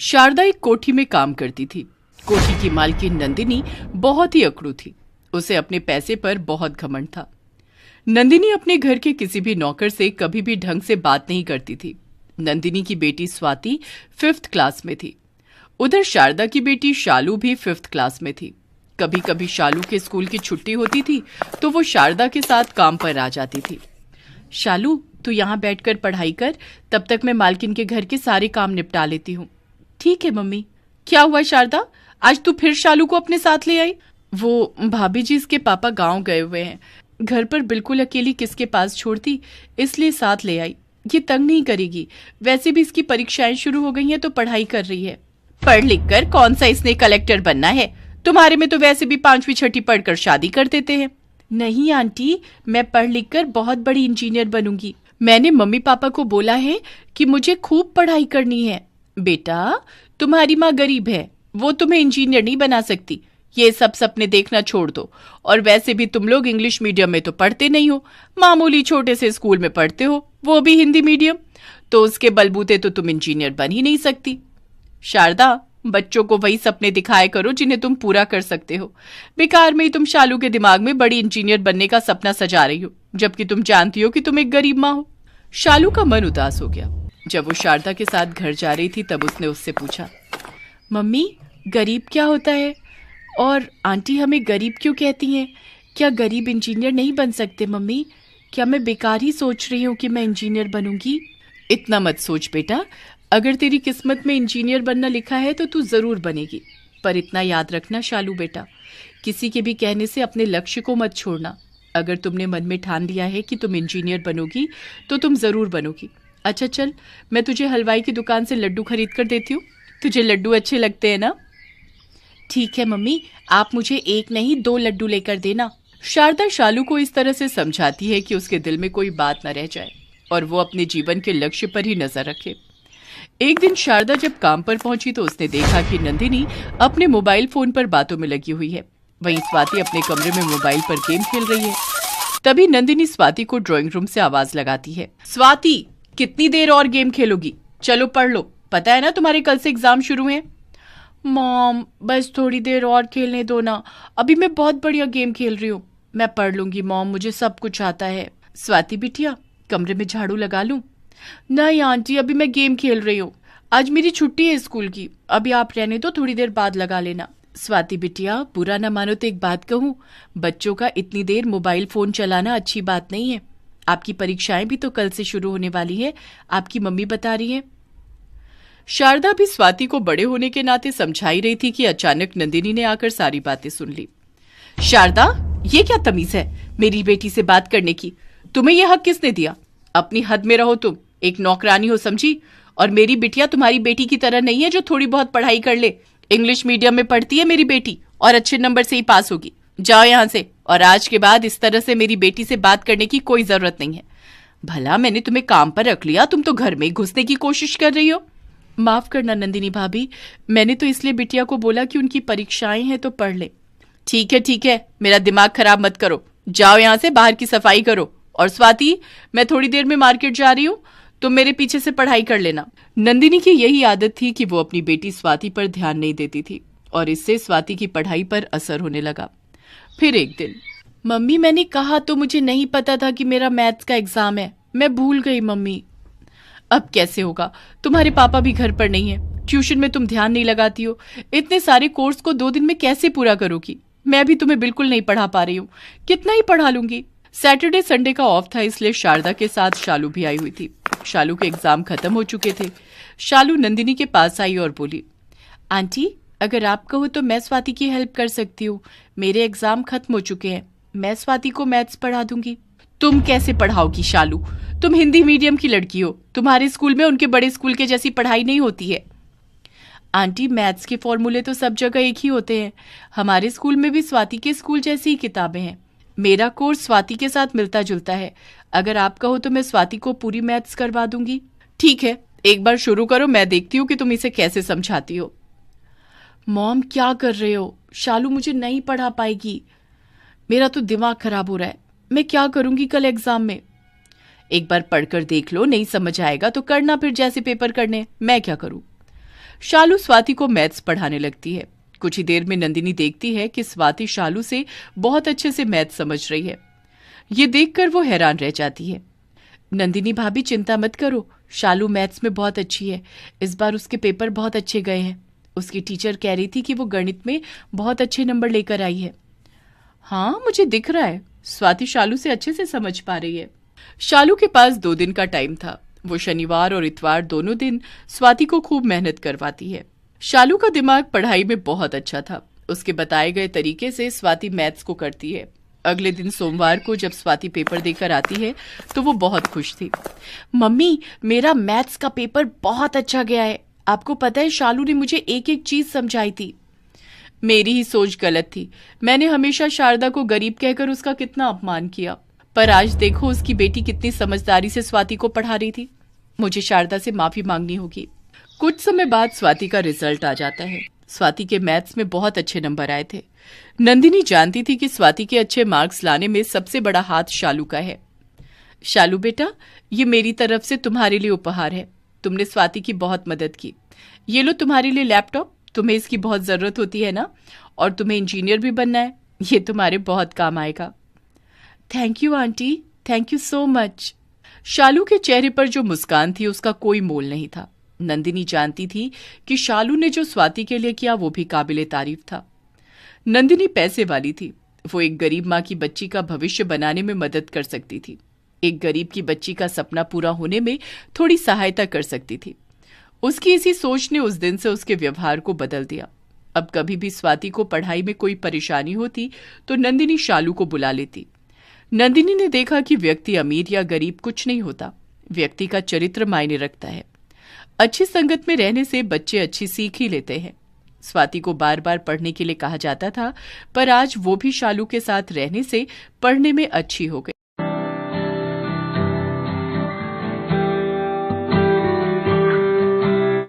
शारदा एक कोठी में काम करती थी। कोठी की मालकिन नंदिनी बहुत ही अकड़ू थी। उसे अपने पैसे पर बहुत घमंड था। नंदिनी अपने घर के किसी भी नौकर से कभी भी ढंग से बात नहीं करती थी। नंदिनी की बेटी स्वाति 5th क्लास में थी। उधर शारदा की बेटी शालू भी 5th क्लास में थी। कभी कभी शालू के स्कूल की छुट्टी होती थी तो वो शारदा के साथ काम पर आ जाती थी। शालू, तू यहाँ बैठकर पढ़ाई कर, तब तक मैं मालकिन के घर के सारे काम निपटा लेती हूँ। ठीक है मम्मी। क्या हुआ शारदा, आज तू फिर शालू को अपने साथ ले आई? वो भाभी जी, इसके पापा गांव गए हुए हैं, घर पर बिल्कुल अकेली किसके पास छोड़ती, इसलिए साथ ले आई। ये तंग नहीं करेगी, वैसे भी इसकी परीक्षाएं शुरू हो गई हैं तो पढ़ाई कर रही है। पढ़ लिख कर कौन सा इसने कलेक्टर बनना है? तुम्हारे में तो वैसे भी 5वीं 6ठी पढ़कर शादी कर देते हैं। नहीं आंटी, मैं पढ़ लिख कर बहुत बड़ी इंजीनियर बनूंगी। मैंने मम्मी पापा को बोला है कि मुझे खूब पढ़ाई करनी है। बेटा, तुम्हारी माँ गरीब है, वो तुम्हें इंजीनियर नहीं बना सकती। ये सब सपने देखना छोड़ दो। और वैसे भी तुम लोग इंग्लिश मीडियम में तो पढ़ते नहीं हो, मामूली छोटे से स्कूल में पढ़ते हो, वो भी हिंदी मीडियम, तो उसके बलबूते तो तुम इंजीनियर बन ही नहीं सकती। शारदा, बच्चों को वही सपने दिखाया करो जिन्हें तुम पूरा कर सकते हो। बेकार में ही तुम शालू के दिमाग में बड़ी इंजीनियर बनने का सपना सजा रही हो, जबकि तुम जानती हो कि तुम एक गरीब माँ हो। शालू का मन उदास हो गया। जब वो शारदा के साथ घर जा रही थी तब उसने उससे पूछा, मम्मी, गरीब क्या होता है? और आंटी हमें गरीब क्यों कहती हैं? क्या गरीब इंजीनियर नहीं बन सकते मम्मी? क्या मैं बेकार ही सोच रही हूँ कि मैं इंजीनियर बनूंगी? इतना मत सोच बेटा, अगर तेरी किस्मत में इंजीनियर बनना लिखा है तो तू जरूर बनेगी। पर इतना याद रखना शालू बेटा, किसी के भी कहने से अपने लक्ष्य को मत छोड़ना। अगर तुमने मन में ठान लिया है कि तुम इंजीनियर बनोगी तो तुम जरूर बनोगी। अच्छा चल, मैं तुझे हलवाई की दुकान से लड्डू खरीद कर देती हूँ। तुझे लड्डू अच्छे लगते हैं ना? ठीक है मम्मी, आप मुझे 1 नहीं 2 लड्डू लेकर देना। शारदा शालू को इस तरह से समझाती है कि उसके दिल में कोई बात न रह जाए और वो अपने जीवन के लक्ष्य पर ही नजर रखे। एक दिन शारदा जब काम पर पहुंची तो उसने देखा कि नंदिनी अपने मोबाइल फोन पर बातों में लगी हुई है। वहीं स्वाति अपने कमरे में मोबाइल पर गेम खेल रही है। तभी नंदिनी स्वाति को ड्राइंग रूम से आवाज लगाती है, स्वाति, कितनी देर और गेम खेलोगी? चलो पढ़ लो, पता है ना तुम्हारे कल से एग्जाम शुरू हैं। मॉम, बस थोड़ी देर और खेलने दो ना, अभी मैं बहुत बढ़िया गेम खेल रही हूँ। मैं पढ़ लूंगी मॉम, मुझे सब कुछ आता है। स्वाति बिटिया, कमरे में झाड़ू लगा लूं? नहीं आंटी, अभी मैं गेम खेल रही हूँ, आज मेरी छुट्टी है स्कूल की, अभी आप रहने दो, थोड़ी देर बाद लगा लेना। स्वाति बिटिया, बुरा ना मानो तो एक बात कहूँ, बच्चों का इतनी देर मोबाइल फोन चलाना अच्छी बात नहीं है। आपकी परीक्षाएं भी तो कल से शुरू होने वाली है, आपकी मम्मी बता रही है। शारदा भी स्वाति को बड़े होने के नाते समझाई रही थी कि अचानक नंदिनी ने आकर सारी बातें सुन ली। शारदा, ये क्या तमीज है मेरी बेटी से बात करने की? तुम्हें यह हक किसने दिया? अपनी हद में रहो, तुम एक नौकरानी हो समझी। और मेरी बिटिया तुम्हारी बेटी की तरह नहीं है जो थोड़ी बहुत पढ़ाई कर ले। इंग्लिश मीडियम में पढ़ती है मेरी बेटी और अच्छे नंबर से ही पास होगी। जाओ यहाँ से, और आज के बाद इस तरह से मेरी बेटी से बात करने की कोई जरूरत नहीं है। भला मैंने तुम्हें काम पर रख लिया, तुम तो घर में घुसने की कोशिश कर रही हो। माफ करना नंदिनी भाभी, मैंने तो इसलिए बिटिया को बोला कि उनकी परीक्षाएं हैं तो पढ़ ले। ठीक है, मेरा दिमाग खराब मत करो। जाओ यहाँ से, बाहर की सफाई करो। और स्वाति, मैं थोड़ी देर में मार्केट जा रही हूँ, तुम मेरे पीछे से पढ़ाई कर लेना। नंदिनी की यही आदत थी कि वो अपनी बेटी स्वाति पर ध्यान नहीं देती थी और इससे स्वाति की पढ़ाई पर असर होने लगा। फिर एक दिन, मम्मी मैंने कहा तो मुझे नहीं पता था कि मेरा मैथ्स का एग्जाम है, मैं भूल गई मम्मी। अब कैसे होगा, तुम्हारे पापा भी घर पर नहीं है, ट्यूशन में तुम ध्यान नहीं लगाती हो, इतने सारे कोर्स को 2 दिन में कैसे पूरा करोगी? मैं भी तुम्हें बिल्कुल नहीं पढ़ा पा रही हूँ, कितना ही पढ़ा लूंगी। सैटरडे संडे का ऑफ था, इसलिए शारदा के साथ शालू भी आई हुई थी। शालू के एग्जाम खत्म हो चुके थे। शालू नंदिनी के पास आई और बोली, आंटी, अगर आप कहो तो मैं स्वाति की हेल्प कर सकती हूँ, मेरे एग्जाम खत्म हो चुके हैं, मैं स्वाति को मैथ्स पढ़ा दूंगी। तुम कैसे पढ़ाओगी शालू, तुम हिंदी मीडियम की लड़की हो, तुम्हारे स्कूल में उनके बड़े स्कूल के जैसी पढ़ाई नहीं होती है। आंटी, मैथ्स के फॉर्मूले तो सब जगह एक ही होते हैं, हमारे स्कूल में भी स्वाति के स्कूल जैसी ही किताबें हैं। मेरा कोर्स स्वाति के साथ मिलता जुलता है, अगर आप कहो तो मैं स्वाति को पूरी मैथ्स करवा दूंगी। ठीक है, एक बार शुरू करो, मैं देखती हूँ कि तुम इसे कैसे समझाती हो। मॉम, क्या कर रहे हो? शालू मुझे नहीं पढ़ा पाएगी, मेरा तो दिमाग खराब हो रहा है, मैं क्या करूंगी कल एग्जाम में? एक बार पढ़कर देख लो, नहीं समझ आएगा तो करना फिर जैसे पेपर करने, मैं क्या करूं? शालू स्वाति को मैथ्स पढ़ाने लगती है। कुछ ही देर में नंदिनी देखती है कि स्वाति शालू से बहुत अच्छे से मैथ्स समझ रही है। ये देखकर वो हैरान रह जाती है। नंदिनी भाभी चिंता मत करो, शालू मैथ्स में बहुत अच्छी है। इस बार उसके पेपर बहुत अच्छे गए हैं। उसकी टीचर कह रही थी कि वो गणित में बहुत अच्छे नंबर लेकर आई है। हाँ, मुझे दिख रहा है। स्वाति शालू से अच्छे से समझ पा रही है। शालू के पास 2 दिन का टाइम था। वो शनिवार और इतवार दोनों दिन स्वाति को खूब मेहनत करवाती है। शालू का दिमाग पढ़ाई में बहुत अच्छा था। उसके बताए गए तरीके से स्वाति मैथ्स को करती है। अगले दिन सोमवार को जब स्वाति पेपर देकर आती है तो वो बहुत खुश थी। मम्मी, मेरा मैथ्स का पेपर बहुत अच्छा गया है। आपको पता है, शालू ने मुझे एक एक चीज समझाई थी। मेरी ही सोच गलत थी। मैंने हमेशा शारदा को गरीब कहकर उसका कितना अपमान किया, पर आज देखो उसकी बेटी कितनी समझदारी से स्वाति को पढ़ा रही थी। मुझे शारदा से माफी मांगनी होगी। कुछ समय बाद स्वाति का रिजल्ट आ जाता है। स्वाति के मैथ्स में बहुत अच्छे नंबर आए थे। नंदिनी जानती थी कि स्वाति के अच्छे मार्क्स लाने में सबसे बड़ा हाथ शालू का है। शालू बेटा, ये मेरी तरफ से तुम्हारे लिए उपहार है। तुमने स्वाति की बहुत मदद की। ये लो तुम्हारे लिए लैपटॉप। तुम्हें इसकी बहुत जरूरत होती है ना, और तुम्हें इंजीनियर भी बनना है। ये तुम्हारे बहुत काम आएगा। Thank you aunty, thank you so much. Shalu के चेहरे पर जो मुस्कान थी उसका कोई मोल नहीं था। नंदिनी जानती थी कि शालू ने जो स्वाति के लिए किया वो भी काबिले तारीफ था। नंदिनी पैसे वाली थी। वो एक गरीब माँ की बच्ची का भविष्य बनाने में मदद कर सकती थी। एक गरीब की बच्ची का सपना पूरा होने में थोड़ी सहायता कर सकती थी। उसकी इसी सोच ने उस दिन से उसके व्यवहार को बदल दिया। अब कभी भी स्वाति को पढ़ाई में कोई परेशानी होती तो नंदिनी शालू को बुला लेती। नंदिनी ने देखा कि व्यक्ति अमीर या गरीब कुछ नहीं होता, व्यक्ति का चरित्र मायने रखता है। अच्छी संगत में रहने से बच्चे अच्छी सीख ही लेते हैं। स्वाति को बार बार पढ़ने के लिए कहा जाता था, पर आज वो भी शालू के साथ रहने से पढ़ने में अच्छी हो गई।